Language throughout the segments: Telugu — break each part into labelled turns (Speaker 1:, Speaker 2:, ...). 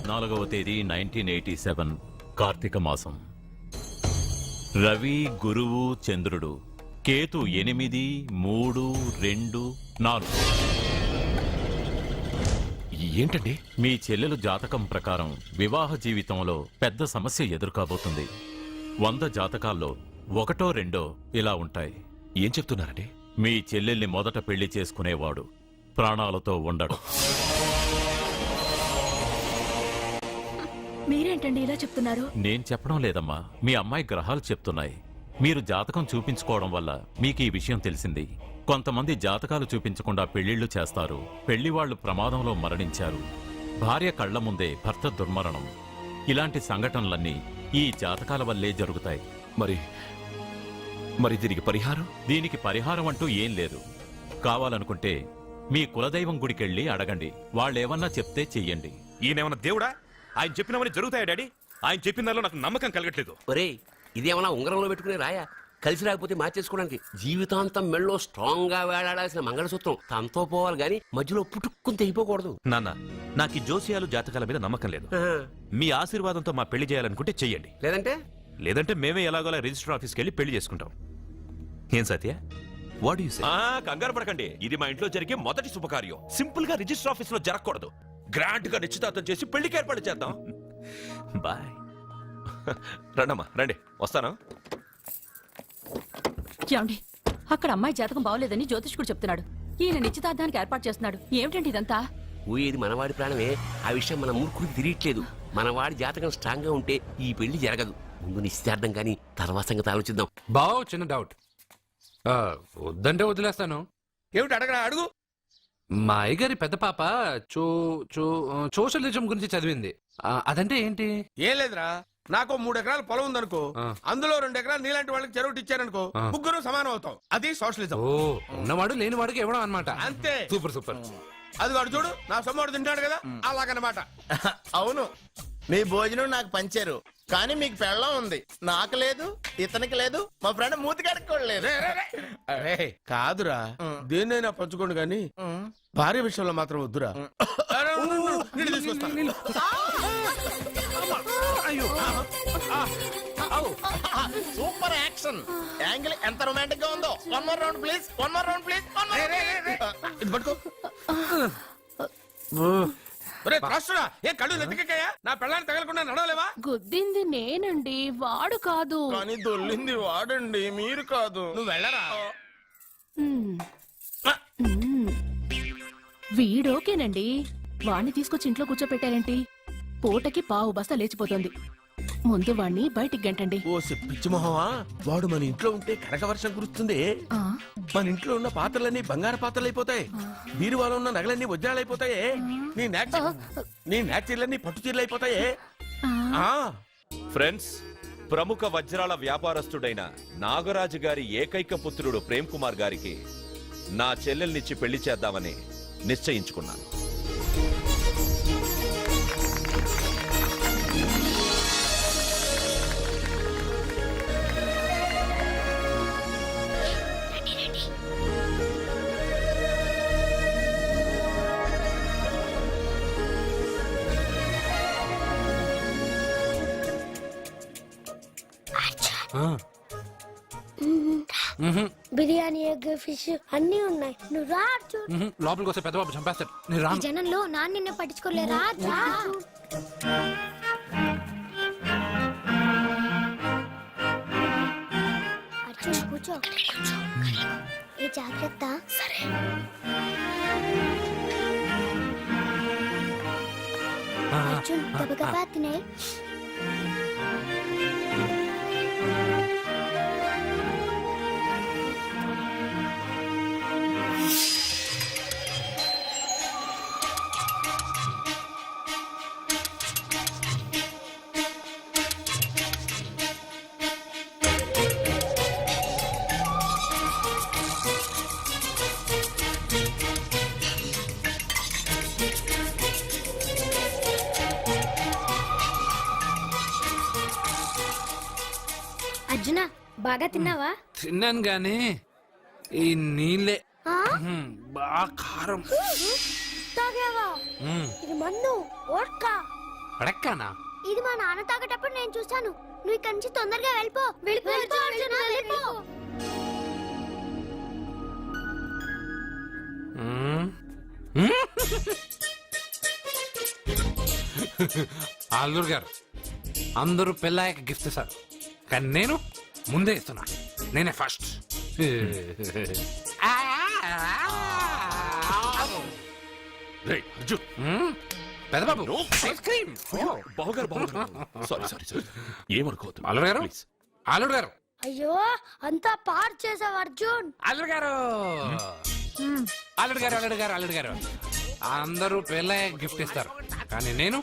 Speaker 1: 14వ తేదీ 1987 కార్తీక మాసం. రవి, గురువు, చంద్రుడు, కేతు 8, 3, 2, 4.
Speaker 2: ఏంటండి?
Speaker 1: మీ చెల్లెలు జాతకం ప్రకారం వివాహ జీవితంలో పెద్ద సమస్య ఎదుర్కోబోతుంది. 100 జాతకాల్లో 1, 2 ఇలా ఉంటాయి.
Speaker 2: ఏం చెప్తున్నారండి?
Speaker 1: మీ చెల్లెల్ని మొదట పెళ్లి చేసుకునేవాడు ప్రాణాలతో ఉండడు.
Speaker 3: మీరేంటండి ఇలా చెప్తున్నారు?
Speaker 1: నేను చెప్పడం లేదమ్మా, మీ అమ్మాయి గ్రహాలు చెప్తున్నాయి. మీరు జాతకం చూపించుకోవడం వల్ల మీకు ఈ విషయం తెలిసింది. కొంతమంది జాతకాలు చూపించకుండా పెళ్లిళ్లు చేస్తారు. పెళ్లివాళ్లు ప్రమాదంలో మరణించారు. భార్య కళ్ల ముందే భర్త దుర్మరణం. ఇలాంటి సంఘటనలన్నీ ఈ జాతకాల వల్లే జరుగుతాయి.
Speaker 2: మరి దీనికి
Speaker 1: పరిహారం అంటూ ఏం లేదు. కావాలనుకుంటే మీ కులదైవం గుడికెళ్ళి అడగండి. వాళ్ళేమన్నా చెప్తే చెయ్యండి.
Speaker 2: ఈయనేమన్నా దేవుడా? ఆయన చెప్పినవన్నీ జరుగుతాయా డాడీ? ఆయన చెప్పిన దానిలో నాకు నమ్మకం కలగట్లేదు.
Speaker 4: ఒరే, ఇదేమన్నా ఉంగరంలో పెట్టుకునే రాయా? కలిసి రాకపోతే మార్చేసుకోవడానికి జీవితాంతం మెళ్ళో స్ట్రాంగ్ గా వేలాడాల్సిన మంగళసూత్రం తనతో పోవాలి గాని మధ్యలో పుట్టుక్కుని తెగిపోకూడదు.
Speaker 2: నాన్న, నాకు ఈ జోసియాలు జాతకాల మీద నమ్మకం లేదు. మీ ఆశీర్వాదంతో మా పెళ్లి చేయాలనుకుంటే చెయ్యండి. లేదంటే మేమే ఎలాగోలా రిజిస్టర్ ఆఫీస్కి వెళ్ళి పెళ్లి చేసుకుంటాం. ఏం సత్య? What you say? కంగారు పడకండి, ఇది మా ఇంట్లో జరిగే మొదటి శుభకార్యం. సింపుల్ గా రిజిస్టర్ ఆఫీస్ లో జరగకూడదు. గ్రాండ్ గా నిశ్చితార్థం చేసి పెళ్లికి ఏర్పాటు చేద్దాం. బాయ్. రండమ్మా, రండి, వస్తాను.
Speaker 3: ఏమండి, అక్కడ అమ్మాయి జాతకం బాగోలేదని జ్యోతిష్కుడు చెప్తున్నాడు. ఈయన నిశ్చితార్థానికి ఏర్పాటు చేస్తున్నాడు. ఏమిటండి ఇదంతా?
Speaker 4: ఊయేది మనవాడి ప్రాణమే. ఆ విషయం మన మూర్ఖుడికి తిరియట్లేదు. మనవాడి జాతకం స్ట్రాంగ్ గా ఉంటే ఈ పెళ్లి జరగదు. ముందు నిశ్చితార్థం గాని తర్వాత సంగతి ఆలోచిద్దాం.
Speaker 5: బావ్, చిన్న డౌట్. వద్దంటే వదిలేస్తాను.
Speaker 2: ఏమిటి అడగరా? అడుగు.
Speaker 5: మా అయ్యగారి పెద్ద పాప సోషలిజం గురించి చదివింది. అదంటే ఏంటి?
Speaker 6: ఏం లేదురా, నాకు 3 ఎకరాల పొలం ఉందనుకో, అందులో 2 ఎకరాలు నీలాంటి వాళ్ళకి చెరువు ఇచ్చారనుకో, ముగ్గురు సమానం అవుతాం. అది సోషలిజం.
Speaker 5: ఓ, ఉన్నవాడు లేని వాడికి ఇవ్వడం అన్నమాట.
Speaker 6: అంతే.
Speaker 5: Super super.
Speaker 6: అది వాడు చూడు, నా సొమ్మడు తింటాడు కదా, అలాగనమాట.
Speaker 7: అవును, మీ భోజనం నాకు పంచారు, కానీ మీకు పెళ్ళం ఉంది, నాకు లేదు, ఇతనికి లేదు, మా ఫ్రెండ్ మూతి కడుక్కోలేదు.
Speaker 6: కాదురా, దేన్నైనా పంచుకోండి గాని భార్య విషయంలో మాత్రం వద్దురా.
Speaker 7: సూపర్ యాక్షన్ యాంగిల్ ఎంత రొమాంటిక్ గా ఉందో. 1 more round please, 1 more round please.
Speaker 6: ఇది పట్టుకో. ఏ కళ్ళు నెత్తికెక్కాయా? నా పెళ్ళాన్ని తగలకుండా నడవలేవా?
Speaker 3: గుద్దింది నేనండి, వాడు కాదు.
Speaker 7: కానీ దొల్లింది వాడండి, మీరు కాదు.
Speaker 6: నువ్వు వెళ్ళరా.
Speaker 3: వీడోకేనండి. వాణ్ణి తీసుకొచ్చి ఇంట్లో కూర్చోపెట్టారేంటి? పూటకి పావు బస్తా లేచిపోతుంది. ముందు వాణ్ణి బయటికి గంటండి.
Speaker 6: ఓ పిచ్చి మొహమా, వాడు మన ఇంట్లో ఉంటే కనక వర్షం కురుస్తుంది. మన ఇంట్లో ఉన్న పాత్రలన్నీ బంగారు పాత్రలు అయిపోతాయి. బీరువాలో ఉన్న నగలన్నీ వజ్రాలైపోతాయి. నీ నాచీర్లన్నీ పట్టు చీరలు అయిపోతాయి.
Speaker 2: ఫ్రెండ్స్, ప్రముఖ వజ్రాల వ్యాపారస్తుడైన నాగరాజు గారి ఏకైక పుత్రుడు ప్రేమ్ కుమార్ గారికి నా చెల్లెల్నిచ్చి పెళ్లి చేద్దామని నిశ్చయించుకున్నాను.
Speaker 8: బిర్యానీ, ఎగ్, ఫిష్ అన్ని ఉన్నాయి. నువ్వు రా.
Speaker 5: లోపలికి వస్తే పెద్ద బాబు చంపేస్తాడు. నేను రాను.
Speaker 8: జనంలో నాన్న నిన్ను పట్టించుకోలేరా? అర్జున్ కూర్చో. ఏ జాగ్రత్త. సరే. అర్జున్ గబగబా తినే. అర్జున, బాగా తిన్నావా?
Speaker 5: తిన్నాను గాని ఈ నీళ్ళే బాగా కారం.
Speaker 8: తాగావా? ఇది మన్ను, వోడ్కా.
Speaker 5: పడక్కానా
Speaker 8: ఇది మా నాన్న తాగేటప్పుడు నేను చూశాను. నువ్వు ఇక్కడి నుంచి తొందరగా వెళ్ళిపో. వెళ్ళిపో అర్జున్, వెళ్ళిపో.
Speaker 5: అల్లుడు గారు అందరూ పెళ్ళాయక గిఫ్ట్ ఇస్తారు, కానీ నేను ముందే ఇస్తున్నా. నేనే ఫస్ట్. పెద్దబాబు ఐస్ క్రీమ్.
Speaker 6: ఏమనుకోవద్దు.
Speaker 5: అల్లుడు గారు, అల్లుడు గారు,
Speaker 8: అయ్యో అంతా పాడు చేసావు అర్జున్.
Speaker 5: అల్లుడు గారు, అల్లుడు గారు, అల్లుడు గారు, అల్లుడు గారు, అందరూ పెళ్ళయ్య గిఫ్ట్ ఇస్తారు, కానీ నేను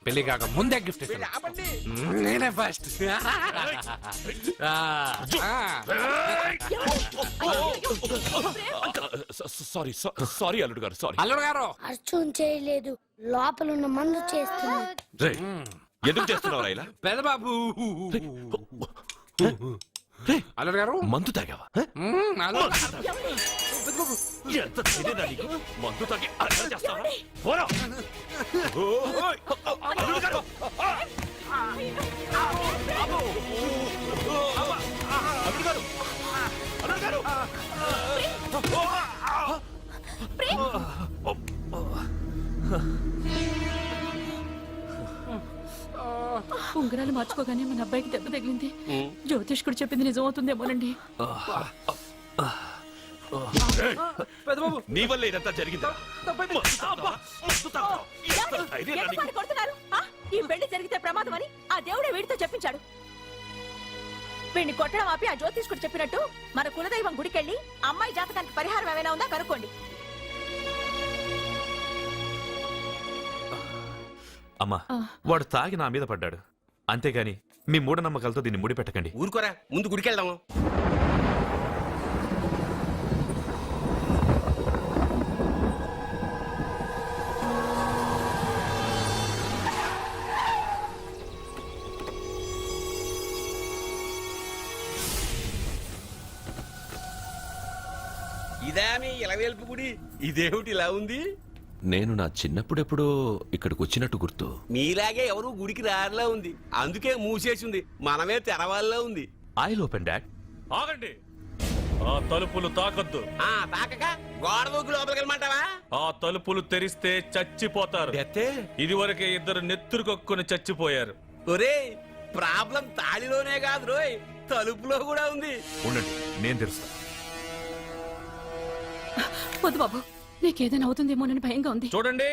Speaker 5: పెళ్లి కాక ముందే గిఫ్ట్ ఇస్తాను. నేనే ఫస్ట్.
Speaker 6: సారీ అల్లుడు గారు, సారీ.
Speaker 5: అల్లుడు గారు,
Speaker 8: అర్జున్ చేయలేదు, లోపల ఉన్న మందు చేస్తున్నాడు.
Speaker 6: ఎందుకు చేస్తున్నావు ఇలా?
Speaker 5: పెద్దబాబు. అల్లుడు గారు,
Speaker 6: మందు తాగావా?
Speaker 5: అల్లుడు
Speaker 6: ఎంత ధైర్యం నీకు? మందు తాగి అల్లరి చేస్తావా? పోరా. ఓయ్! అల్లుడు గారు! అల్లుడు గారు! అల్లుడు గారు!
Speaker 3: ఉంగరాలు మార్చుకోగానే మన అబ్బాయికి దెబ్బ తగిలింది. జ్యోతిష్కుడు చెప్పింది నిజం అవుతుందేమోనండి.
Speaker 6: నీ వల్ల ఇదంతా జరిగిందా?
Speaker 3: ఈ పెళ్లి జరిగితే ప్రమాదం అని ఆ దేవుడే వీడితో చెప్పించాడు. వీడిని కొట్టడం ఆపి ఆ జ్యోతిష్కుడు చెప్పినట్టు మన కులదైవం గుడికెళ్ళి అమ్మాయి జాతకానికి పరిహారం ఏమైనా ఉందా కనుక్కోండి.
Speaker 2: అమ్మా, వాడు తాగి నా మీద పడ్డాడు, అంతేగాని మీ మూఢనమ్మకాలతో దీన్ని ముడిపెట్టకండి.
Speaker 4: ఊరుకోరా, ముందు గుడికెళ్దాము. ఇదా మీ ఇలవేల్పు గుడి? ఇదేమిటి ఇలా ఉంది?
Speaker 6: నేను నా చిన్నప్పుడెప్పుడో ఇక్కడికి వచ్చినట్టు గుర్తు.
Speaker 4: మీలాగే ఎవరు గుడికి రారులా ఉంది, అందుకే మూసేసి ఉంది. మనమే తెరవాళ్ళలా ఉంది.
Speaker 2: I open dad.
Speaker 1: ఆగండి, ఆ తలుపులు తాకద్దు.
Speaker 4: ఆ తాకక గోడ దూకి లోపలికి వెళ్ళమంటావా?
Speaker 1: ఆ తలుపులు తెరిస్తే చచ్చిపోతారు.
Speaker 4: ఎత్తే
Speaker 1: ఇదివరకే ఇద్దరు నెత్తురు కక్కుని చచ్చిపోయారు.
Speaker 4: ఒరే, ప్రాబ్లం తాళిలోనే కాదు రోయ్, తలుపులో కూడా ఉంది.
Speaker 2: ఉండండి, నేను తెరుస్తా.
Speaker 3: వద్దు బాబు, నీకేదైనా అవుతుందేమోనని భయంగా ఉంది.
Speaker 1: చూడండి,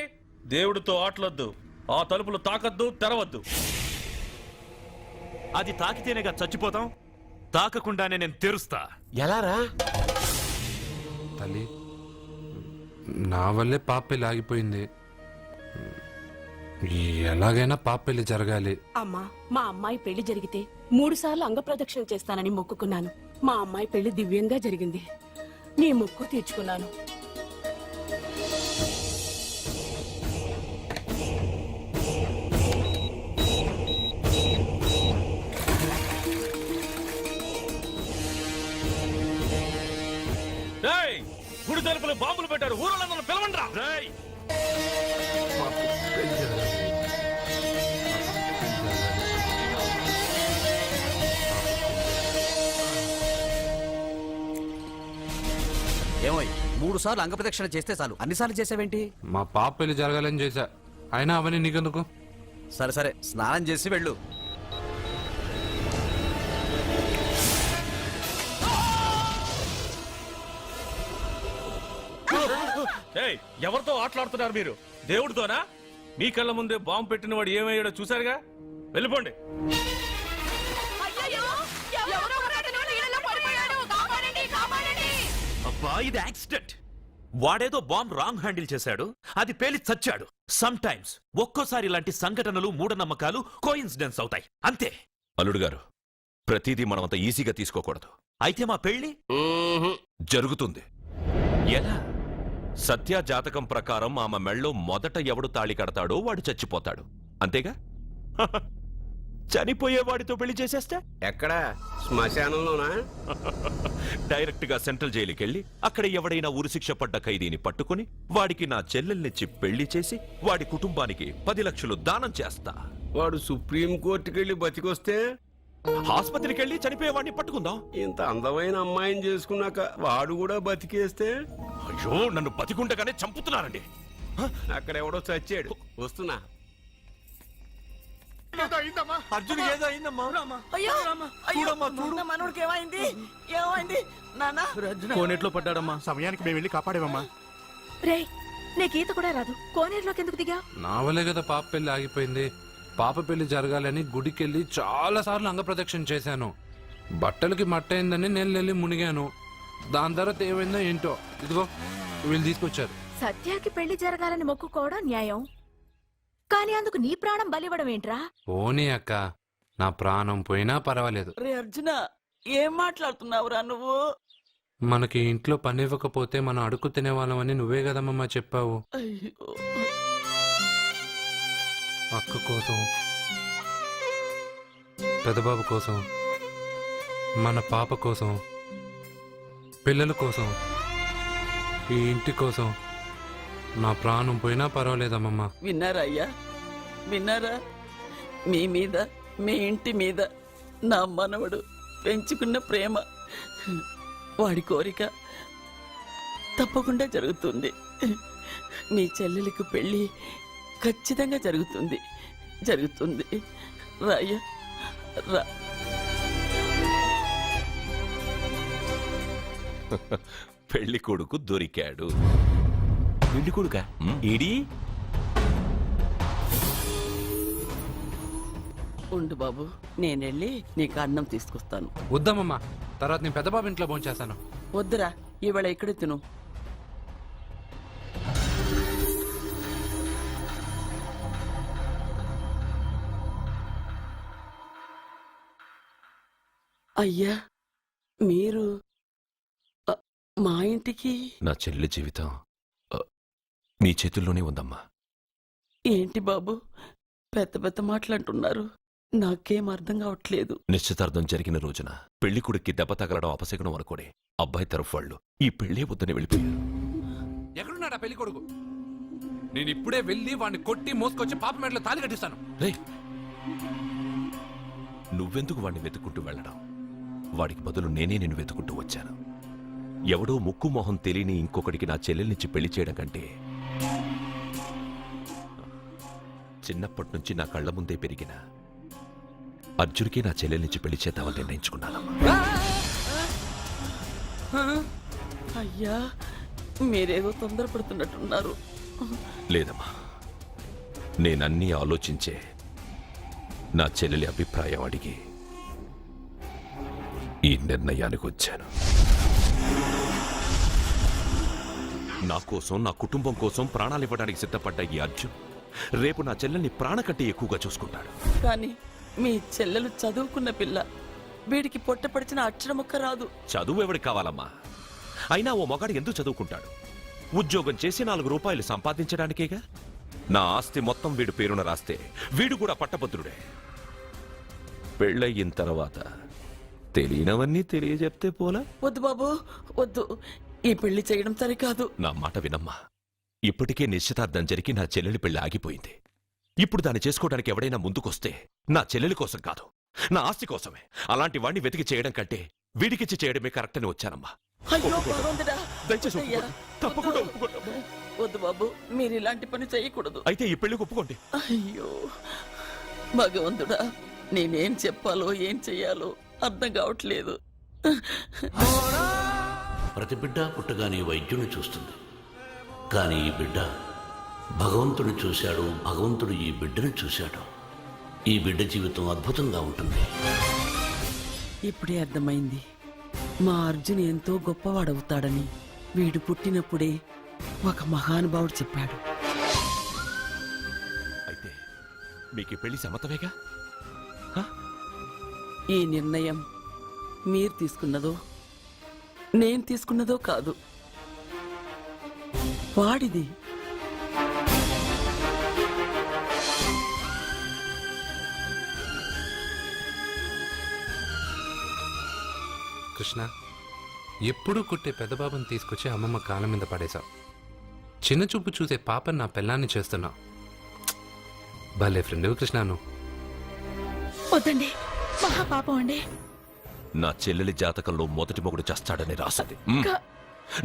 Speaker 1: దేవుడితో ఆటలొద్దు. ఆ తలుపులు తాకద్దు, తెరవద్దు.
Speaker 2: అది తాకితేనేగా చచ్చిపోతాం, తాకకుండానే నేను తెరుస్తా.
Speaker 4: ఎలారా?
Speaker 5: తల్లి, నా వల్లే పాప పెళ్లి ఆగిపోయింది. ఎలాగైనా పాప పెళ్లి జరగాలి.
Speaker 9: అమ్మా, మా అమ్మాయి పెళ్లి జరిగితే 3 సార్లు అంగప్రదక్షిణ చేస్తానని మొక్కుకున్నాను. మా అమ్మాయి పెళ్లి దివ్యంగా జరిగింది. నీ మొక్కు తీర్చుకున్నాను.
Speaker 1: గుడి తలుపులు బాంబులు పెట్టారు, ఊరోళ్ళందరూ పిలవండి రా.
Speaker 10: ఏమోయ్, 3 సార్లు అంగప్రదక్షిణ చేస్తే చాలు, అన్నిసార్లు చేసావేంటి?
Speaker 5: మా పాప పెళ్లి జరగాలని చేశా, అయినా అవన్నీ నీకెందుకు?
Speaker 10: సరే సరే, స్నానం చేసి వెళ్ళు.
Speaker 1: ఎవరితో ఆటలాడుతున్నారు మీరు? దేవుడితోనా? మీ కళ్ళ ముందే బాంబు పెట్టిన వాడు ఏమయ్యాడో చూసారుగా. వెళ్ళిపోండి.
Speaker 2: అబ్బా, ఇది యాక్సిడెంట్. వాడేదో బాంబ్ రాంగ్ హ్యాండిల్ చేశాడు, అది పేలి చచ్చాడు. సమ్ టైమ్స్ ఒక్కోసారి ఇలాంటి సంఘటనలు, మూఢనమ్మకాలు కోఇన్సిడెన్స్ అవుతాయి, అంతే.
Speaker 6: అల్లుడు గారు, ప్రతిదీ మనమంత ఈజీగా తీసుకోకూడదు.
Speaker 2: అయితే మా పెళ్లి
Speaker 6: జరుగుతుంది.
Speaker 2: ఎలా?
Speaker 6: సత్య జాతకం ప్రకారం ఆమె మెళ్ళో మొదట ఎవడు తాళి కడతాడో వాడు చచ్చిపోతాడు, అంతేగా?
Speaker 2: చనిపోయే వాడితో పెళ్లి చేసేస్తే
Speaker 4: ఎక్కడ శ్మశానంలోనా?
Speaker 2: డైరెక్ట్ గా సెంట్రల్ జైలుకి వెళ్ళి అక్కడ ఎవడైనా ఉరిశిక్ష పడ్డ ఖైదీని పట్టుకుని వాడికి నా చెల్లెల్నిచ్చి పెళ్లి చేసి వాడి కుటుంబానికి 10 లక్షలు దానం చేస్తా.
Speaker 4: వాడు సుప్రీం కోర్టుకి వెళ్ళి బతికొస్తే
Speaker 2: ఆసుపత్రికి వెళ్ళి చనిపోయే వాడిని పట్టుకుందాం.
Speaker 4: ఇంత అందమైన అమ్మాయిని చేసుకున్నాక వాడు కూడా బతికేస్తే
Speaker 2: అయ్యో, నన్ను బతికుండగానే చంపుతున్నారండి.
Speaker 4: అక్కడ ఎవడో చచ్చాడు. వస్తున్నా.
Speaker 6: అర్జున్ ఏదో అయిందమ్మా.
Speaker 3: అయ్యో నా మనోడికి ఏమైంది? ఏమైంది నాన్న?
Speaker 6: కోనేట్లో పడ్డాడమ్మా. సమయానికి మేము వెళ్ళి కాపాడేవమ్మా.
Speaker 3: రే నీకు ఈత కూడా రాదు, కోనేరులోకి ఎందుకు దిగా?
Speaker 5: నా వల్లే కదా పాప పెళ్లి ఆగిపోయింది. పాప పెళ్లి జరగాలని గుడికెళ్ళి చాలా సార్లు అంగప్రదక్షిణ చేశాను. బట్టలకి మట్టయిందని నేను వెళ్ళి మునిగాను. దాని తర్వాత ఏమైందో ఏంటో ఇదిగో వీళ్ళు తీసుకొచ్చారు.
Speaker 3: సత్యాకి పెళ్లి జరగాలని మొక్కుకోవడం న్యాయం, కానీ అందుకు నీ ప్రాణం బలివ్వడం ఏంట్రా?
Speaker 5: పోనీ అక్క, నా ప్రాణం పోయినా పర్వాలేదు.
Speaker 9: రే అర్జున, ఏం మాట్లాడుతున్నావురా నువ్వు?
Speaker 5: మనకి ఇంట్లో పని ఇవ్వకపోతే మనం అడుగు తినేవాళ్ళమని నువ్వే కదమ్మా చెప్పావు.
Speaker 9: అయ్యో,
Speaker 5: అక్క కోసం, పెదబాబు కోసం, మన పాప కోసం, పిల్లల కోసం, ఈ ఇంటి కోసం నా ప్రాణం పోయినా పర్వాలేదమ్మమ్మ.
Speaker 9: విన్నారా అయ్యా, విన్నారా? మీ మీద, మీ ఇంటి మీద నా మనవడు పెంచుకున్న ప్రేమ, వాడి కోరిక తప్పకుండా జరుగుతుంది. మీ చెల్లెలికి పెళ్ళి ఖచ్చితంగా జరుగుతుంది, జరుగుతుంది. రాయ్యా రా.
Speaker 2: పెళ్లి కొడుకు దొరికాడు. పెళ్లి కొడుక ఏడి?
Speaker 9: ఉండు బాబు, నేనెళ్ళి నీకు అన్నం తీసుకొస్తాను.
Speaker 5: వద్దమ్మమ్మా, తర్వాత నేను పెద్దబాబు ఇంట్లో భోంచేస్తాను.
Speaker 9: వద్దురా, ఇవాళ ఇక్కడే తిను. అయ్యా, మీరు మా ఇంటికి?
Speaker 2: నా చెల్లి జీవితం మీ చేతుల్లోనే ఉందమ్మా.
Speaker 9: ఏంటి బాబు పెద్ద పెద్ద మాటలంటున్నారు? నాకేం అర్థం కావట్లేదు.
Speaker 2: నిశ్చితార్థం జరిగిన రోజున పెళ్లి కొడుక్కి దెబ్బ తగలడం అపశకునం అనుకోడే అబ్బాయి తరఫు వాళ్ళు ఈ పెళ్లే వద్దని వెళ్ళిపోయారు.
Speaker 5: ఎక్కడున్నాడా పెళ్లి కొడుకు? నేను ఇప్పుడే వెళ్ళి వాడిని కొట్టి మోసుకొచ్చి పాప మెడలో తాళి కట్టిస్తాను.
Speaker 2: రే, నువ్వెందుకు వాడిని వెతుక్కుంటూ వెళ్ళడం? వాడికి బదులు నేనే నిన్ను వెతుకుంటూ వచ్చాను. ఎవడో ముక్కు మొహం తెలియని ఇంకొకడికి నా చెల్లెల్నిచ్చి పెళ్లి చేయడం కంటే చిన్నప్పటి నుంచి నా కళ్ల ముందే పెరిగిన అర్జున్కి నా చెల్లెల్నిచ్చి పెళ్లి చేద్దామని నిర్ణయించుకున్నానమ్మా.
Speaker 9: అయ్యా, మీరేదో తొందరపడుతున్నట్టున్నారు.
Speaker 2: లేదమ్మా, నేనన్నీ ఆలోచించే నా చెల్లెలి అభిప్రాయం అడిగి ఈ నిర్ణయానికి వచ్చాను. నా కోసం, నా కుటుంబం కోసం ప్రాణాలు ఇవ్వడానికి సిద్ధపడ్డ ఈ అర్జున్ రేపు నా చెల్లెల్ని ప్రాణ కంటే ఎక్కువగా చూసుకుంటాడు.
Speaker 9: కానీ మీ చెల్లెలు చదువుకున్న పిల్ల, వీడికి పొట్టపడిచిన అక్షరముక్క రాదు.
Speaker 2: చదువు ఎవడికి కావాలమ్మా? అయినా ఓ మగాడు ఎందుకు చదువుకుంటాడు? ఉద్యోగం చేసి 4 రూపాయలు సంపాదించడానికేగా. నా ఆస్తి మొత్తం వీడు పేరున రాస్తే వీడు కూడా పట్టభద్రుడే. పెళ్ళయిన తర్వాత తెలియనవన్నీ తెలియజెప్తే పోలా?
Speaker 9: వద్దు బాబు, వద్దు. ఈ పెళ్లి చేయడం సరికాదు.
Speaker 2: నా మాట వినమ్మా. ఇప్పటికే నిశ్చితార్థం జరిగి నా చెల్లెలి పెళ్లి ఆగిపోయింది. ఇప్పుడు దాన్ని చేసుకోవడానికి ఎవడైనా ముందుకొస్తే నా చెల్లెలి కోసం కాదు, నా ఆస్తి కోసమే. అలాంటి వాడిని వెతికి చేయడం కంటే వీడికిచ్చి చేయడమే కరెక్ట్ అని వచ్చానమ్మా.
Speaker 9: అయ్యో భగవంతుడా,
Speaker 2: దయచేసి
Speaker 9: అయ్యా,
Speaker 2: తప్పకుండా
Speaker 9: వద్దు.
Speaker 2: ఒప్పుకోండి.
Speaker 9: వద్దు బాబు, మీరు ఇలాంటి పని చేయకూడదు.
Speaker 2: అయితే ఈ పెళ్లికి ఒప్పుకోండి.
Speaker 9: అయ్యో భగవంతుడా, నేనేం చెప్పాలో ఏం చెయ్యాలో అర్థం కావట్లేదు.
Speaker 11: ప్రతి బిడ్డ పుట్టగానే వైద్యుని చూస్తుంది, కానీ ఈ బిడ్డ భగవంతుడు చూశాడు, భగవంతుడు ఈ బిడ్డను చూశాడు. ఈ బిడ్డ జీవితం అద్భుతంగా ఉంటుంది.
Speaker 9: ఇప్పుడే అర్థమైంది, మా అర్జున్ ఎంతో గొప్పవాడవుతాడని. వీడు పుట్టినప్పుడే ఒక మహానుభావుడు చెప్పాడు.
Speaker 2: అయితే మీకు ఈ పెళ్లి సమ్మతమేగా?
Speaker 9: ఈ నిర్ణయం మీరు తీసుకున్నదో నేను తీసుకున్నదో కాదు, వాడిది.
Speaker 5: కృష్ణ, ఎప్పుడూ కుట్టే పెద్దబాబుని తీసుకొచ్చి అమ్మమ్మ కాళ్ళ మీద పడేశావు. చిన్న చూపు చూసే పాపని నా పెళ్ళాన్ని చేస్తున్నావు. భలే ఫ్రెండ్ కృష్ణ నువ్వు.
Speaker 3: వద్దండి, మహాపాపం అండి.
Speaker 2: నా చెల్లెలి జాతకంలో మొదటి మొగుడు చస్తాడని రాసింది.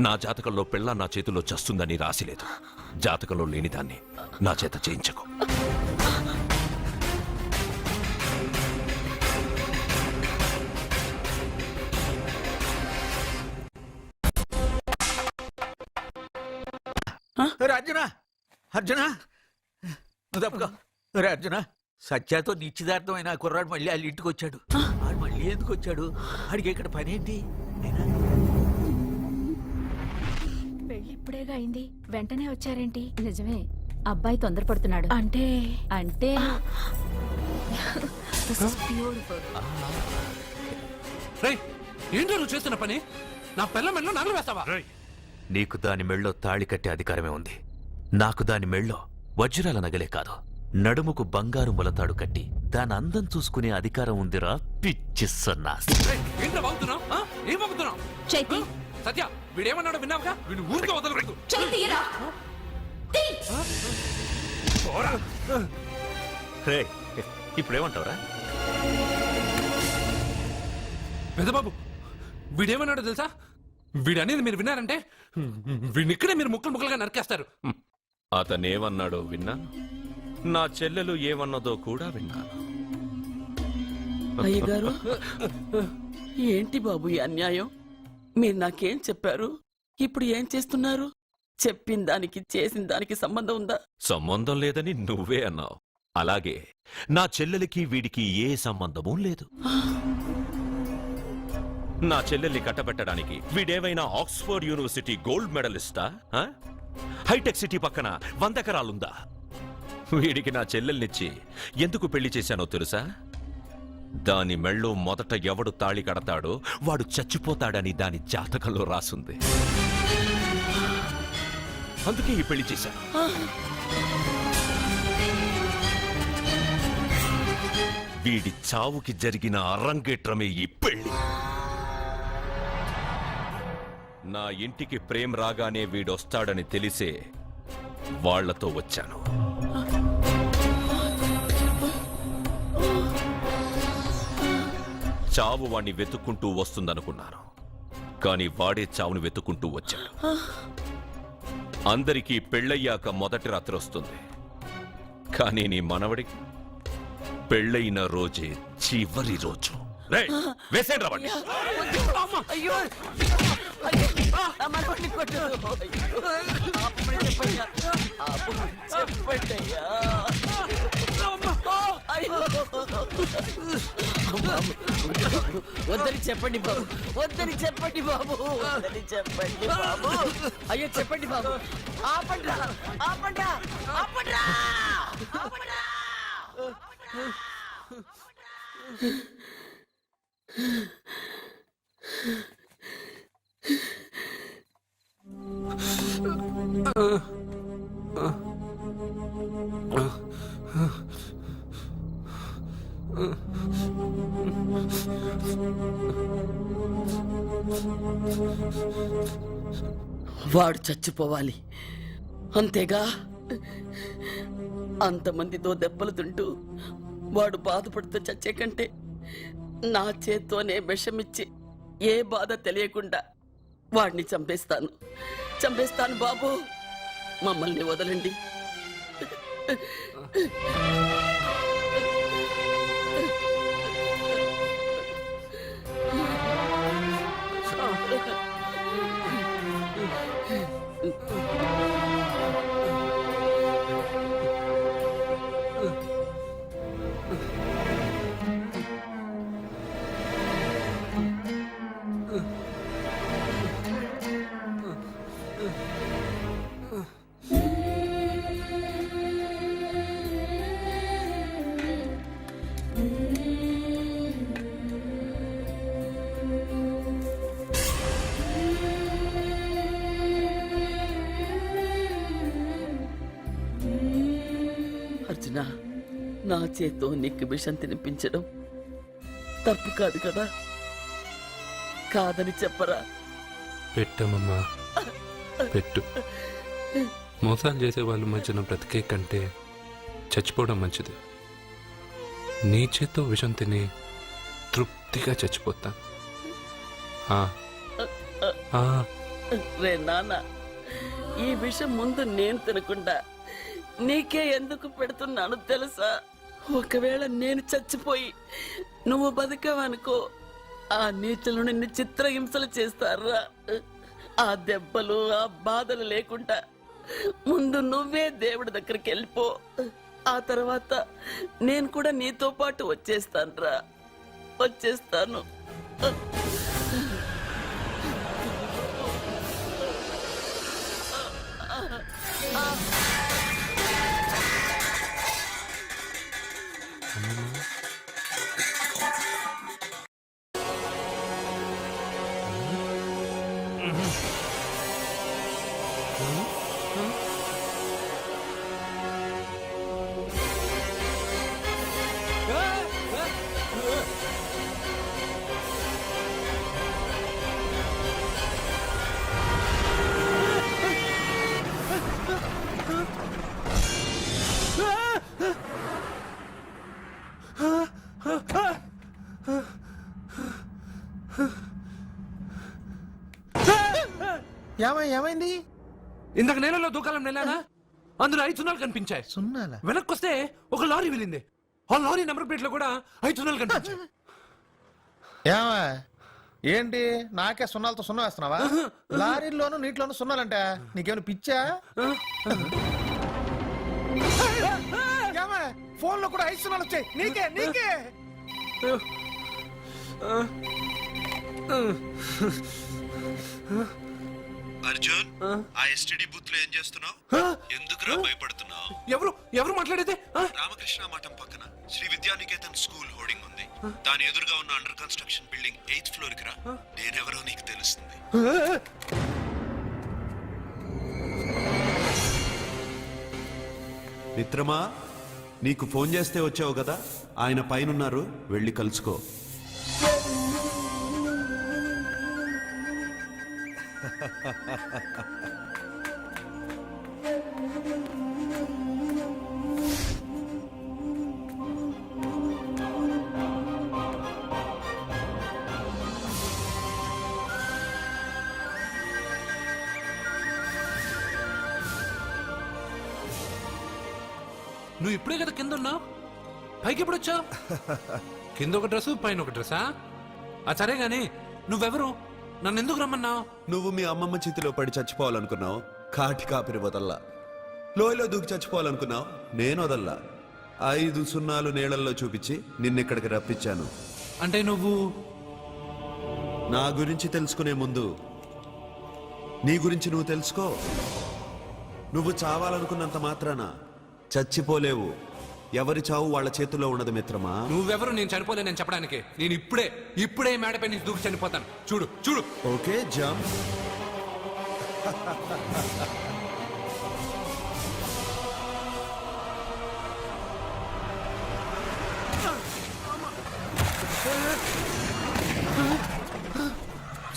Speaker 2: నా జాతకంలో పిల్ల నా చేతిలో చస్తుందని రాసిలేదు. జాతకంలో లేనిదాన్ని నా చేత చేయించకు.
Speaker 12: అర్జున, అర్జున నువ్వు తప్పుకో. రే అర్జున, సత్యాతో నిశ్చితార్థమైన ఆ కుర్రాడు మళ్ళీ వాళ్ళ ఇంటికి వచ్చాడు. వాడు మళ్ళీ ఎందుకు వచ్చాడు? ఆడికి ఇక్కడ పని ఏంటి?
Speaker 3: పెళ్లి ఇప్పుడేగా అయింది, వెంటనే వచ్చారేంటి?
Speaker 13: నిజమే, అబ్బాయి తొందరపడుతున్నాడు.
Speaker 3: అంటే
Speaker 13: అంటే
Speaker 5: రేయ్, ఏంటో నువ్వు చేస్తున్న పని? నా పిల్ల మెళ్ళో నగలు వేస్తావా?
Speaker 2: నీకు దాని మెళ్ళో తాళి కట్టే అధికారమే ఉంది. నాకు దాని మెళ్ళో వజ్రాల నగలే కాదు, నడుముకు బంగారు మొలతాడు కట్టి దాని అందం చూసుకునే అధికారం ఉందిరా పిచ్చి సన్నాసి.
Speaker 5: ఏంటో బాగుతున్నావు? ఏం బాగుతున్నావు?
Speaker 3: చైతి,
Speaker 5: సత్య, వీడేమన్నాడో విన్నావుగా? వీడు ఊరికే వదలకూడదు.
Speaker 2: ఇప్పుడేమంటావురా?
Speaker 5: పెద్దబాబు, వీడేమన్నాడో తెలుసా? వీడనేది మీరు విన్నారంటే వీడిని ఇక్కడే మీరు ముక్కలు ముక్కలుగా నరికేస్తారు.
Speaker 2: అతనేమన్నాడో విన్నాను, నా చెల్లెలు ఏమన్నదో కూడా విన్నాను.
Speaker 9: అయ్యగారు, ఏంటి బాబు ఈ అన్యాయం? మీరు నాకేం చెప్పారు? ఇప్పుడు ఏం చేస్తున్నారు? చెప్పిన దానికి చేసిన దానికి సంబంధం ఉందా?
Speaker 2: సంబంధం లేదని నువ్వే అన్నావు. అలాగే నా చెల్లెలికి వీడికి ఏ సంబంధమూ లేదు. నా చెల్లెల్ని కట్టబెట్టడానికి వీడేమైనా ఆక్స్ఫర్డ్ యూనివర్సిటీ గోల్డ్ మెడలిస్టా? హైటెక్ సిటీ పక్కన 100 ఎకరాలుందా? వీడికి నా చెల్లెల్నిచ్చి ఎందుకు పెళ్లి చేశానో తెలుసా? దాని మెళ్ళో మొదట ఎవడు తాళి కడతాడో వాడు చచ్చిపోతాడని దాని జాతకంలో రాసుంది. అందుకే ఈ పెళ్లి చేశాను. వీడి చావుకి జరిగిన అరంగేట్రమే ఈ పెళ్లి. నా ఇంటికి ప్రేమ్ రాగానే వీడొస్తాడని తెలిసే వాళ్లతో వచ్చాను. చావు వాణ్ణి వెతుక్కుంటూ వస్తుందనుకున్నాను, కానీ వాడే చావును వెతుక్కుంటూ వచ్చాడు. అందరికీ పెళ్ళయ్యాక మొదటి రాత్రి వస్తుంది, కానీ నీ మనవడికి పెళ్ళైన రోజే చివరి రోజు. వేసేండి రావండి.
Speaker 9: అయ్యో, వద్దని చెప్పండి బాబు, వద్దని చెప్పండి బాబు, వద్దని చెప్పండి బాబు. అయ్యో చెప్పండి బాబు, ఆపండ్రా, ఆపండ్రా, ఆపండ్రా, ఆపండ్రా. వాడు చచ్చిపోవాలి అంతేగా. అంతమందితో దెబ్బలు తింటూ వాడు బాధపడుతూ చచ్చే కంటే నా చేత్తోనే విషమిచ్చి ఏ బాధ తెలియకుండా వాడిని చంపేస్తాను, చంపేస్తాను బాబు. మమ్మల్ని వదలండి. అర్జున, నా చేత్తో నీకు విషం తినిపించడం తప్పు కాదు కదా, కాదని చెప్పరా?
Speaker 5: పెట్టమ్మా పెట్టు. మోసాలు చేసే వాళ్ళ మధ్యన బ్రతికే కంటే చచ్చిపోవడం మంచిది. నీ చేత్తో విషం తిని తృప్తిగా చచ్చిపోతా.
Speaker 9: రే నాన్న, ఈ విషయం ముందు నేను తినకుండా నీకే ఎందుకు పెడుతున్నాను తెలుసా? ఒకవేళ నేను చచ్చిపోయి నువ్వు బతికావనుకో, ఆ నీచులు నిన్ను చిత్రహింసలు చేస్తారా? ఆ దెబ్బలు ఆ బాధలు లేకుండా ముందు నువ్వే దేవుడి దగ్గరికి వెళ్ళిపో. ఆ తర్వాత నేను కూడా నీతో పాటు వచ్చేస్తానురా, వచ్చేస్తాను.
Speaker 7: ఏమైంది?
Speaker 5: ఇందాక నేలలో దూకాలం నెలానా, అందులో 5 సున్నాలు కనిపించాయి.
Speaker 7: సున్నాలా?
Speaker 5: వెనక్కొస్తే ఒక లారీ వెళ్ళింది. ఆ లారీ నెంబర్ ప్లేట్ లో కూడా 5 సున్నాలు కనిపించాయి.
Speaker 7: ఏమా ఏంటి నాకే సున్నాలతో సున్నా వేస్తున్నావా? లారీల్లోనూ నీటిలోనూ సున్నాలంట. నీకేమైనా పిచ్చా? ఫోన్ లో కూడా 5 సున్నాలు వచ్చాయి. నీకే నీకే
Speaker 2: అర్జున్, ఆ ఎస్టీడీ బూత్ లో ఏం చేస్తున్నావు? ఎందుకురా భయపడుతున్నావు?
Speaker 5: ఎవరు మాట్లాడేది?
Speaker 2: రామకృష్ణ మఠం పక్కన శ్రీ విద్యానికేతన్ స్కూల్ హోర్డింగ్ ఉంది. దాని ఎదురుగా ఉన్న under construction building 8th floor కి రా. నేనెవరో నీకు తెలుస్తుంది.
Speaker 14: మిత్రమా, నీకు ఫోన్ చేస్తే వచ్చావు కదా, ఆయన పైనున్నారు, వెళ్ళి కలుసుకో.
Speaker 5: నువ్వు ఇప్పుడే కదా కింద ఉన్నావు, పైకి ఎప్పుడు వచ్చావు? కింద ఒక డ్రెస్, పైన ఒక డ్రెస్సా? సరే గాని నువ్వెవరు? నన్ను ఎందుకు రమ్మన్నావు?
Speaker 14: నువ్వు మీ అమ్మమ్మ చేతిలో పడి చచ్చిపోవాలనుకున్నావు, కాటి కాపిరి వదల్లా. లోయలో దూకి చచ్చిపోవాలనుకున్నావు, నేను వదల్లా. 5 సున్నాలు నీళ్ళల్లో చూపించి నిన్నిక్కడికి రప్పించాను.
Speaker 5: అంటే నువ్వు
Speaker 14: నా గురించి తెలుసుకునే ముందు నీ గురించి నువ్వు తెలుసుకో. నువ్వు చావాలనుకున్నంత మాత్రాన చచ్చిపోలేవు. ఎవరి చావు వాళ్ళ చేతుల్లో ఉండదు మిత్రమా.
Speaker 5: నువ్వెవరు నేను చనిపోలేనని చెప్పడానికి? నేను ఇప్పుడే మేడపై నుంచి దూకి చనిపోతాను. చూడు చూడు.
Speaker 14: Okay, jump.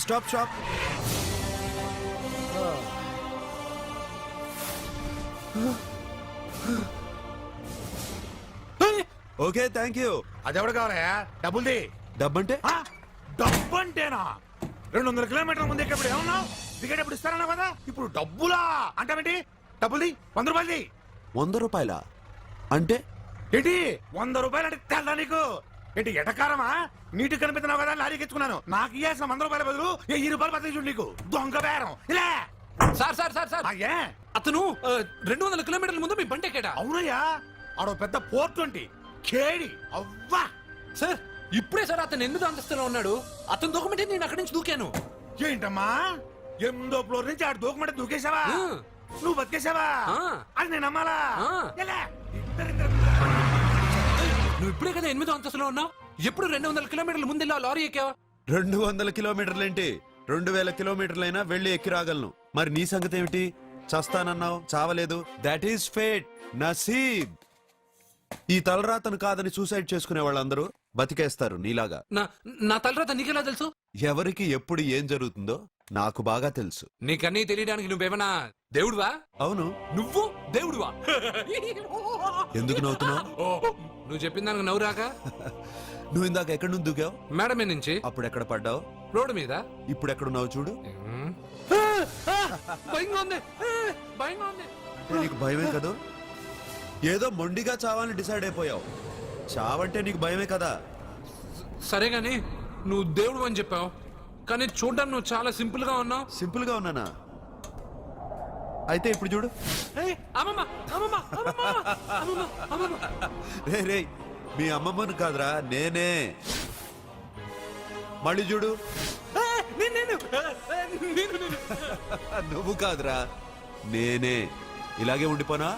Speaker 14: Stop stop. Okay, thank you.
Speaker 7: అదెవడు కావాలయా? డబ్బుల్ది.
Speaker 14: డబ్బంటే?
Speaker 7: డబ్బు అంటేనా? 200 కిలోమీటర్ల ముందు ఇక్కడ ఏమన్నావు? దిగేటప్పుడు ఇస్తారన్నా కదా, ఇప్పుడు డబ్బులా అంటావేంటి? డబ్బుల్ది. 100 రూపాయలది.
Speaker 14: 100 రూపాయలా? అంటే
Speaker 7: ఏంటి 100 రూపాయలు అంటే తెల్దా నీకు? ఏంటి ఎటకారమా? నీటి కనిపిస్తున్నావు కదా, లారీకి ఎత్తుకున్నాను. నాకు ఇయ్యాల్సిన 100 రూపాయల బదులు 1000 రూపాయలు బదిలీ చూడు. నీకు దొంగ బేరం. ఇలా
Speaker 5: సార్ సార్ సార్ సార్, అతను 200 కిలోమీటర్ల ముందు మీ బండి ఎక్కాడా?
Speaker 7: అవునయ్యా, ఆడో పెద్ద పోర్ట్ వంటి కేడి. అవ్వా
Speaker 5: సార్, ఇప్పుడే సార్ అతను 8వ అంతస్తులో ఉన్నాడు. అతను దూకమంటే నేను అక్కడి నుంచి దూకాను.
Speaker 7: ఏంటమ్మా 8వ ఫ్లోర్ నుంచి ఆడు దూకమంటే దూకేశావా? నువ్వు బతికేశావా? అది నేను నమ్మాలా? ఎలా?
Speaker 5: నువ్వు ఇప్పుడే కదా 8వ అంతస్తులో ఉన్నావు. ఎప్పుడు 200 కిలోమీటర్ల ముందు లారీ ఎక్కావా?
Speaker 14: 200 కిలోమీటర్లేంటి, 2000 కిలోమీటర్లైనా వెళ్ళి ఎక్కి రాగలను. మరి నీ సంగతి ఏమిటి? చస్తానన్నావు, చావలేదు. That is fate, నసీబ్. ఈ తలరాతను కాదని సూసైడ్ చేసుకునే వాళ్ళందరూ బతికేస్తారు నీలాగా.
Speaker 5: నా నా తలరాత నీకెలా తెలుసు?
Speaker 14: ఎవరికి ఎప్పుడు ఏం జరుగుతుందో నాకు బాగా తెలుసు.
Speaker 5: నీకన్నీ తెలియడానికి నువ్వేమన్నా దేవుడువా?
Speaker 14: అవును.
Speaker 5: నువ్వు దేవుడువా?
Speaker 14: ఎందుకు నవ్వుతున్నావు?
Speaker 5: నువ్వు చెప్పిన దానికి నవ్వు రాక?
Speaker 14: నువ్వు ఇందాక ఎక్కడి నుంచి దూకావు?
Speaker 5: మేడ మీద నుంచి.
Speaker 14: అప్పుడు ఎక్కడ పడ్డావు?
Speaker 5: రోడ్డు మీద.
Speaker 14: ఇప్పుడు ఎక్కడున్నావు చూడు.
Speaker 5: భయంగా ఉంది, భయంగా ఉంది.
Speaker 14: అంటే నీకు భయమే కదా? ఏదో మొండిగా చావాలని డిసైడ్ అయిపోయావు. చావంటే నీకు భయమే కదా?
Speaker 5: సరే గాని నువ్వు దేవుడు అని చెప్పావు, కానీ చూడ్డానికి నువ్వు చాలా సింపుల్ గా ఉన్నావు.
Speaker 14: సింపుల్ గా ఉన్నానా? అయితే ఇప్పుడు చూడు. రే రే, మీ అమ్మమ్మను కాదురా, నేనే. మళ్ళీ చూడు. నువ్వు కాదురా, నేనే. ఇలాగే ఉండిపోనా?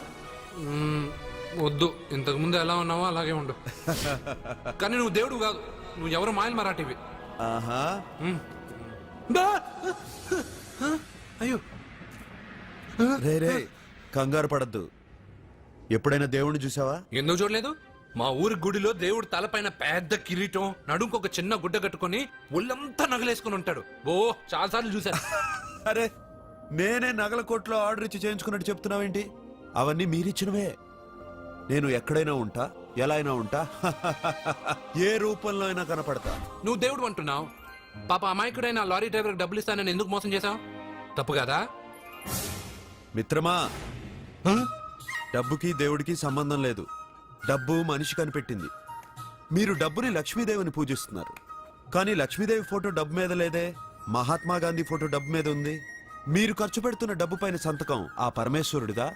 Speaker 5: వద్దు, ఇంతకు ముందు ఎలా ఉన్నావో అలాగే ఉండు. కానీ నువ్వు దేవుడు కాదు, నువ్వు ఎవరు మాయలు మరాఠీవి.
Speaker 14: ఆహా.
Speaker 5: అయ్యో.
Speaker 14: రే రే, కంగారు పడద్దు. ఎప్పుడైనా దేవుణ్ణి చూసావా?
Speaker 5: ఎందుకు చూడలేదు? మా ఊరి గుడిలో దేవుడు తలపైన పెద్ద కిరీటం, నడుంకు ఒక చిన్న గుడ్డ కట్టుకొని ఒళ్ళంతా నగలేసుకుని ఉంటాడు. ఓ చాలా సార్లు చూశాను.
Speaker 14: అరే, నేనే నగల కొట్లో ఆర్డర్ ఇచ్చి చేయించుకున్నట్టు చెప్తున్నావేంటి? అవన్నీ మీరిచ్చినవే. నేను ఎక్కడైనా ఉంటా, ఎలా అయినా ఉంటా, ఏ రూపంలో అయినా కనపడతా.
Speaker 5: నువ్వు దేవుడు అంటున్నావు, పాప అమాయకుడైన లారీ డ్రైవర్కి డబ్బులు ఇస్తానని ఎందుకు మోసం చేశావు? తప్పు కదా
Speaker 14: మిత్రమా? డబ్బుకి దేవుడికి సంబంధం లేదు. డబ్బు మనిషి కనిపెట్టింది. మీరు డబ్బుని లక్ష్మీదేవిని పూజిస్తున్నారు, కానీ లక్ష్మీదేవి ఫోటో డబ్బు మీద లేదే. మహాత్మా గాంధీ ఫోటో డబ్బు మీద ఉంది. మీరు ఖర్చు పెడుతున్న డబ్బు పైన సంతకం ఆ పరమేశ్వరుడిదా,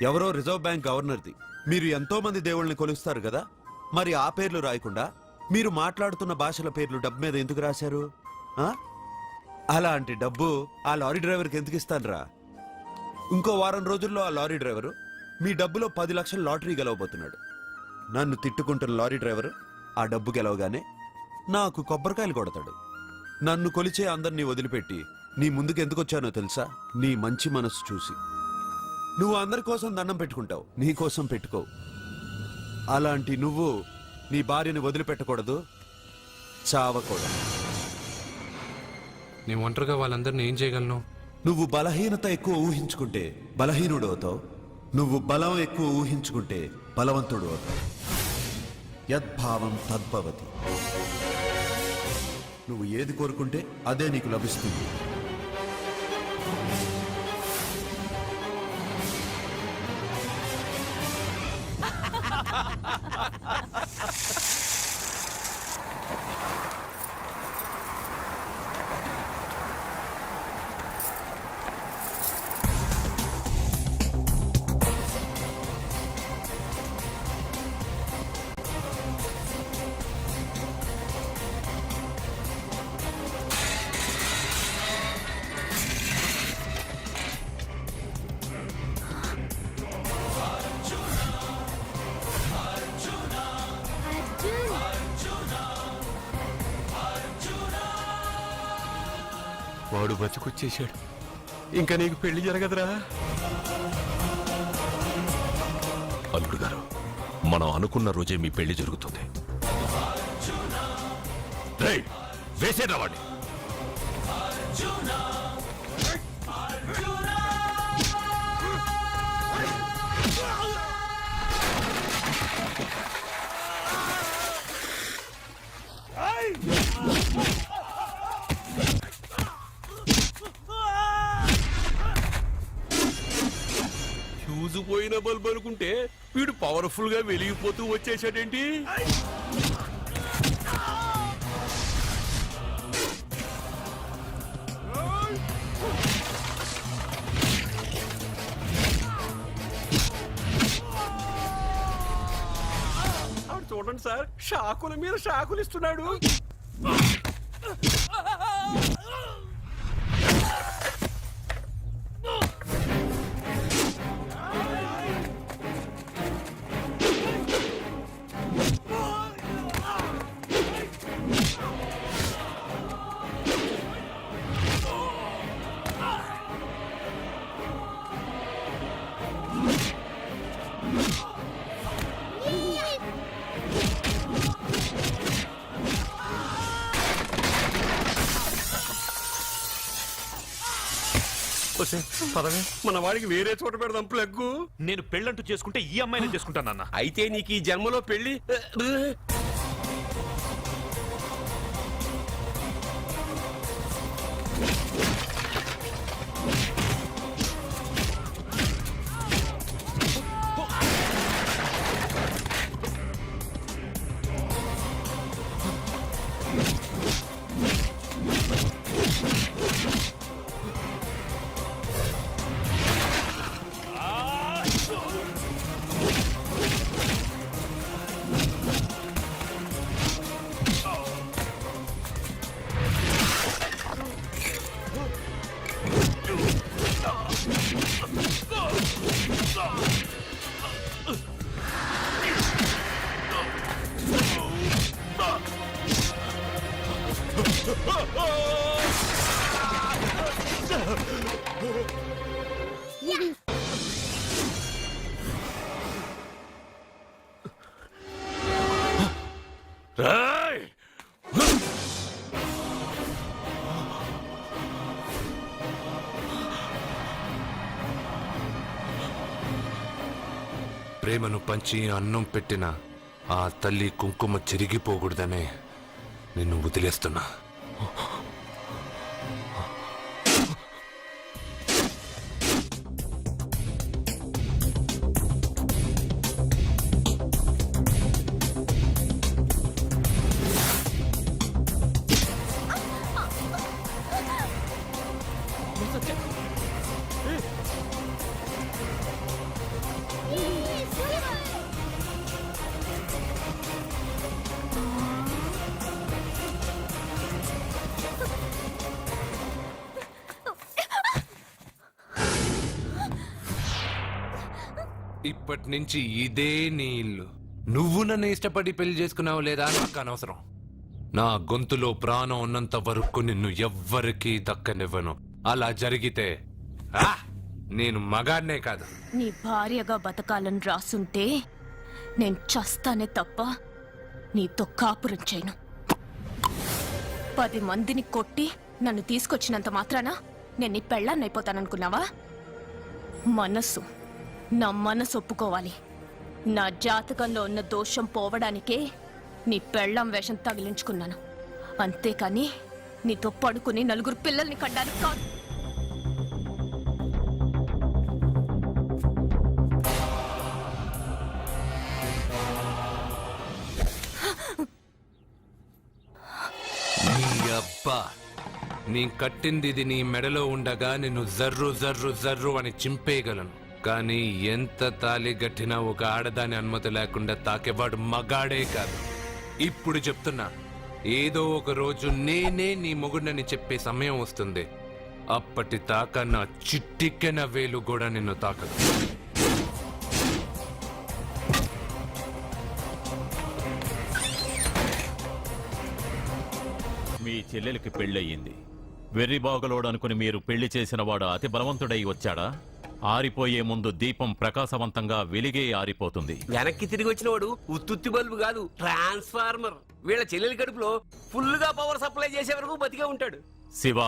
Speaker 14: ఎవరో రిజర్వ్ బ్యాంక్ గవర్నర్ది? మీరు ఎంతో మంది దేవుళ్ళని కొలుస్తారు కదా, మరి ఆ పేర్లు రాయకుండా మీరు మాట్లాడుతున్న భాషల పేర్లు డబ్బు మీద ఎందుకు రాశారు? అలాంటి డబ్బు ఆ లారీ డ్రైవర్కి ఎందుకు ఇస్తానురా? ఇంకో వారం రోజుల్లో ఆ లారీ డ్రైవరు మీ డబ్బులో 10 లక్షల లాటరీ గెలవబోతున్నాడు. నన్ను తిట్టుకుంటున్న లారీ డ్రైవరు ఆ డబ్బు గెలవగానే నాకు కొబ్బరికాయలు కొడతాడు. నన్ను కొలిచే అందరినీ వదిలిపెట్టి నీ ముందుకు ఎందుకు వచ్చానో తెలుసా? నీ మంచి మనసు చూసి. నువ్వు అందరి కోసం దండం పెట్టుకుంటావు, నీ కోసం పెట్టుకోవు. అలాంటి నువ్వు నీ భార్యని వదిలిపెట్టకూడదు, చావకూడదు.
Speaker 5: నేను ఒంటరిగా వాళ్ళందరినీ ఏం చేయగలను?
Speaker 14: నువ్వు బలహీనత ఎక్కువ ఊహించుకుంటే బలహీనుడు అవుతావు. నువ్వు బలం ఎక్కువ ఊహించుకుంటే బలవంతుడు అవుతావు. యద్భావం తద్భవతి. నువ్వు ఏది కోరుకుంటే అదే నీకు లభిస్తుంది.
Speaker 6: వాడు బతికొచ్చేశాడు. ఇంకా నీకు పెళ్లి జరగదురా.
Speaker 2: అల్లుడు గారు, మనం అనుకున్న రోజే మీ పెళ్లి జరుగుతుంది. వేసేరా వాడిని.
Speaker 6: ఫ్యూజు పోయిన బల్బ్ అనుకుంటే వీడు పవర్ఫుల్ గా వెలిగిపోతూ వచ్చేసాడేంటి? చూడండి సార్, షాకుల మీద షాకులు ఇస్తున్నాడు.
Speaker 4: పదవే మన వాడికి వేరే చోట పెడదాం ప్లగ్గు.
Speaker 2: నేను పెళ్ళంటూ చేసుకుంటే ఈ అమ్మాయిని చేసుకుంటానన్నా.
Speaker 4: అయితే నీకు ఈ జన్మలో పెళ్లి
Speaker 5: ప్రేమను పంచి అన్నం పెట్టిన ఆ తల్లి కుంకుమ చెరిగిపోకూడదనే నిన్ను వదిలేస్తున్నా. ఇప్పటి నుంచి ఇదే నీ ఇల్లు. నువ్వు నన్ను ఇష్టపడి పెళ్లి చేసుకున్నావు లేదా నాకు అనవసరం. నా గొంతులో ప్రాణం ఉన్నంత వరకు నిన్ను ఎవ్వరికీ దక్కనివ్వను. అలా జరిగితే నేను మగాడినే కాదు.
Speaker 3: నీ భార్యగా బతకాలని రాసుంటే నేను చస్తానే తప్ప నీతో కాపురం చేయను. 10 మందిని కొట్టి నన్ను తీసుకొచ్చినంత మాత్రాన నేను నీ పెళ్ళాన్నైపోతాననుకున్నావా? నా మనసు ఒప్పుకోవాలి. నా జాతకంలో ఉన్న దోషం పోవడానికే నీ పెళ్ళాం వేషం తగిలించుకున్నాను. అంతేకాని నీతో పడుకుని 4 పిల్లల్ని కడ్డానికి కాదు.
Speaker 5: నీ అబ్బా, నీ కట్టింది ఇది నీ మెడలో ఉండగా నిన్ను జర్రు జర్రు జర్రు అని చింపేయగలను. కానీ ఎంత తాలి గట్టినా ఒక ఆడదాని అనుమతి లేకుండా తాకేవాడు మగాడే కాదు. ఇప్పుడు చెప్తున్నా, ఏదో ఒక రోజు నేనే నీ మొగుడని చెప్పే సమయం వస్తుంది. అప్పటి తాక నా చిట్టికెన వేలు కూడా నిన్ను తాకదు.
Speaker 1: మీ చెల్లెలికి పెళ్ళయింది. వెర్రి బాగలోడనుకుని మీరు పెళ్లి చేసిన వాడు అతి బలవంతుడై వచ్చాడా? ఆరిపోయే ముందు దీపం ప్రకాశవంతంగా వెలిగే ఆరిపోతుంది.
Speaker 4: వెనక్కి తిరిగి వచ్చిన వాడు ఉత్తుత్తి బల్బు కాదు, ట్రాన్స్ఫార్మర్. వీళ్ళ చెల్లెలి కడుపులో ఫుల్ గా పవర్ సప్లై చేసే వరకు బతికే ఉంటాడు.
Speaker 1: శివ,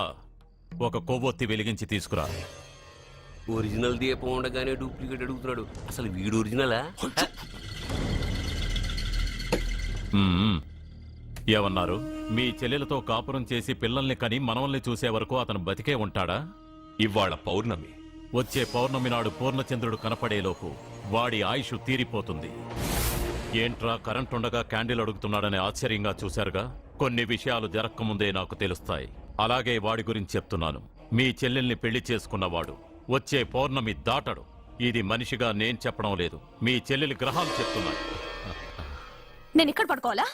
Speaker 1: ఒక కొవ్వొత్తి వెలిగించి తీసుకురా.
Speaker 4: ఒరిజినల్ దీపం ఉండగానే డూప్లికేట్ అడుగుతున్నాడు. అసలు వీడు ఒరిజినలా?
Speaker 1: ఏమన్నారు? మీ చెల్లెలతో కాపురం చేసి పిల్లల్ని కని మనవల్ని చూసే వరకు అతను బతికే ఉంటాడా?
Speaker 2: ఇవాళ పౌర్ణమి.
Speaker 1: వచ్చే పౌర్ణమి నాడు పూర్ణచంద్రుడు కనపడేలోపు వాడి ఆయుష్ తీరిపోతుంది. ఏంట్రా కరెంటుండగా క్యాండిల్ అడుగుతున్నాడని ఆశ్చర్యంగా చూశారుగా? కొన్ని విషయాలు జరక్కముందే నాకు తెలుస్తాయి. అలాగే వాడి గురించి చెప్తున్నాను. మీ చెల్లెల్ని పెళ్లి చేసుకున్నవాడు వచ్చే పౌర్ణమి దాటడు. ఇది మనిషిగా నేను చెప్పడం లేదు, మీ చెల్లెలి గ్రహాలు చెప్తున్నాయి.
Speaker 3: నేను ఇక్కడ పడుకోవాలా?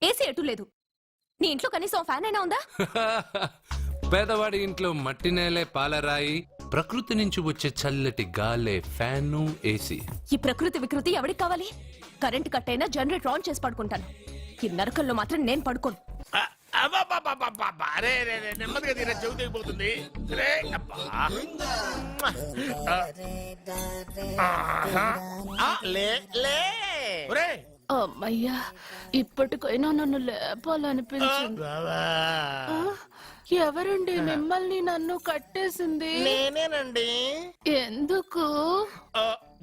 Speaker 3: ఏసీ ఎటు లేదు. నీ ఇంట్లో కనీసం ఫ్యాన్ అయినా ఉందా?
Speaker 5: పేదవాడి ఇంట్లో మట్టి నేలే పాలరాయి, ప్రకృతి నుంచి వచ్చే చల్లటి గాలే ఫ్యాను, ఏసీ.
Speaker 3: ఈ ప్రకృతి వికృతి ఎవరికి కావాలి? కరెంట్ కట్ అయినా జనరేటర్ ఆన్ చేసి పడుకుంటాను. ఈ నరకంలో మాత్రం నేను పడుకోను.
Speaker 6: నెమ్మదిగా తీరా, చెవి తెగిపోతుంది.
Speaker 9: అమ్మయ్యా, ఇప్పటికైనా నన్ను లేపాలనిపించింది. ఎవరండి మిమ్మల్ని నన్ను కట్టేసింది?
Speaker 6: నేనేనండి.
Speaker 9: ఎందుకు?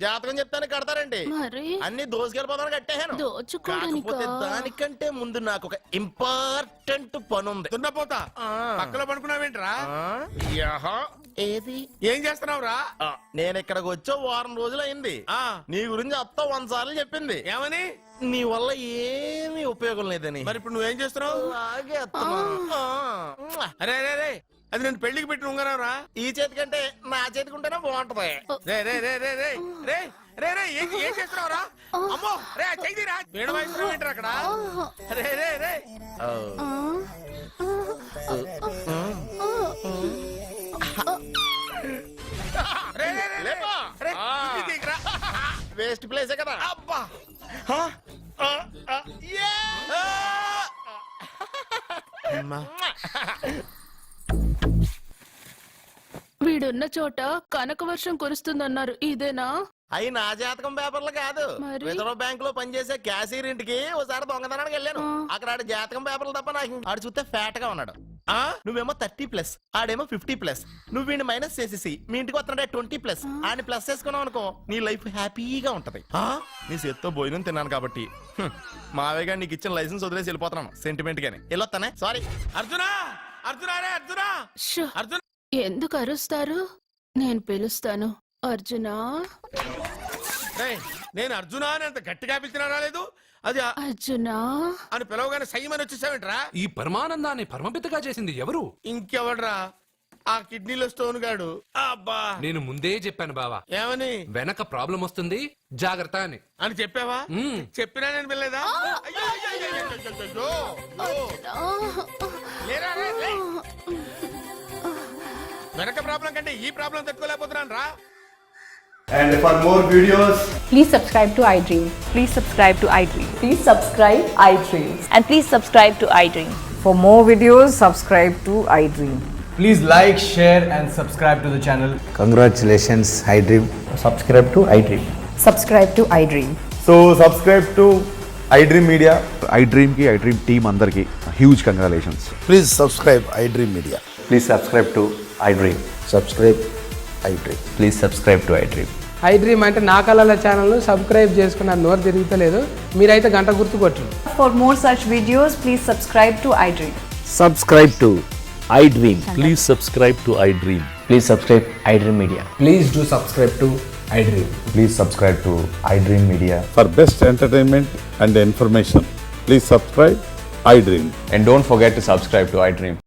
Speaker 6: జాతకం చెప్తాను కడతారండి.
Speaker 9: మరి
Speaker 6: అన్ని దోసుకెళ్ళిపోతాను కట్టేహాను. కాకపోతే దానికంటే ముందు నాకు ఒక ఇంపార్టెంట్ పని ఉంది. దున్నపోతా పక్కలో పడుకున్నావేంట్రా? ఏది ఏం చేస్తున్నావురా? నేను ఇక్కడికి వచ్చే వారం రోజులు అయింది. నీ గురించి అత్త 100 సార్లు చెప్పింది. ఏమని? నీ వల్ల ఏమీ ఉపయోగం లేదని. మరి ఇప్పుడు నువ్వేం చేస్తున్నావు? అరే అరే అది నేను పెళ్లికి పెట్టిన ఉంగరారా. ఈ చేతి కంటే నా చేతికి ఉంటేనే బాగుంటది. రే రే రే రే రే రే రే రే ఏం చేస్తున్నావురా? అమ్మో రే చెయ్యిరా. వీణ వాయిస్తున్నావు ఏంటి అక్కడ? రే రే రే వేస్ట్ ప్లేసే కదా. అబ్బా
Speaker 9: వీడున్న చోట కనక వర్షం కురుస్తుందన్నారు, ఇదేనా?
Speaker 6: అయి నా జాతకం పేపర్లు కాదు.
Speaker 9: మరి?
Speaker 6: రిజర్వ్ బ్యాంక్ లో పనిచేసే క్యాషియర్ ఇంటికి ఒకసారి దొంగతనానికి వెళ్ళాను. అక్కడ ఆడి జాతకం పేపర్లు తప్ప నాకు ఆడు చూస్తే ఫ్యాట్ గా ఉన్నాడు. నువ్వేమో 30+, ఆడేమో 50+. నువ్వు వీడిని మైనస్ చేసేసి మీ ఇంటికి వస్తున్నాడే 20+. ఆయన ప్లస్ చేసుకున్నావు అనుకో నీ లైఫ్ హ్యాపీగా ఉంటది. నీ చేత్తో భోజనం తిన్నాను కాబట్టి మావయ్య గారు నీకు ఇచ్చిన లైసెన్స్ వదిలేసి వెళ్ళిపోతున్నాను సెంటిమెంట్ గాని. వెళ్ళొస్తానే. సారీ. అర్జునా అర్జునా రే అర్జునా అర్జున.
Speaker 9: ఎందుకు అరుస్తారు? నేను పిలుస్తాను. అర్జునా.
Speaker 6: నేను అర్జునా అని అంత గట్టిగా పిలిచినా రాలేదు. అది
Speaker 9: అర్జునా
Speaker 6: అని పిలవగానే సైమని వచ్చేసావేంట్రా?
Speaker 5: ఈ పరమానందాన్ని పరమపితగా చేసింది ఎవరు?
Speaker 6: ఇంకెవడ్రా? ఆ కిడ్నీలో స్టోన్ గాడు. అబ్బా
Speaker 5: నేను ముందే చెప్పాను బావా,
Speaker 6: ఏమని?
Speaker 5: వెనక ప్రాబ్లం వస్తుంది జాగ్రత్త అని.
Speaker 6: అని చెప్పావా? చెప్పినా నేను వెళ్ళలేదా? వెనక ప్రాబ్లం కంటే ఈ ప్రాబ్లం తట్టుకోలేకపోతున్నాను రా.
Speaker 7: And for more videos,
Speaker 13: Please subscribe to iDream. Please subscribe to iDream. Please subscribe iDream. And please subscribe to iDream. For more videos, subscribe to iDream.
Speaker 7: please like, share and subscribe to the channel.
Speaker 10: Congratulations iDream.
Speaker 7: Subscribe to iDream.
Speaker 13: Subscribe to iDream.
Speaker 7: So subscribe to iDream Media.
Speaker 14: iDream కి iDream టీమ్ అందరికి huge congratulations.
Speaker 7: Please subscribe iDream Media. Please subscribe to iDream. Subscribe iDream. Please subscribe to iDream.
Speaker 9: iDream అంటే నా కళల ఛానల్ సబ్స్క్రైబ్ చేసుకున్న నోరు తిరుగుతలేదు. మీరైతే గంట గుర్తు కొట్టండి.
Speaker 13: For more such videos, please subscribe to iDream.
Speaker 11: Subscribe to iDream. Please subscribe to iDream. Please subscribe iDream Media.
Speaker 7: Please do subscribe to iDream.
Speaker 14: Please subscribe to iDream media.
Speaker 7: For best entertainment and information, please subscribe iDream.
Speaker 11: And don't forget to subscribe to iDream.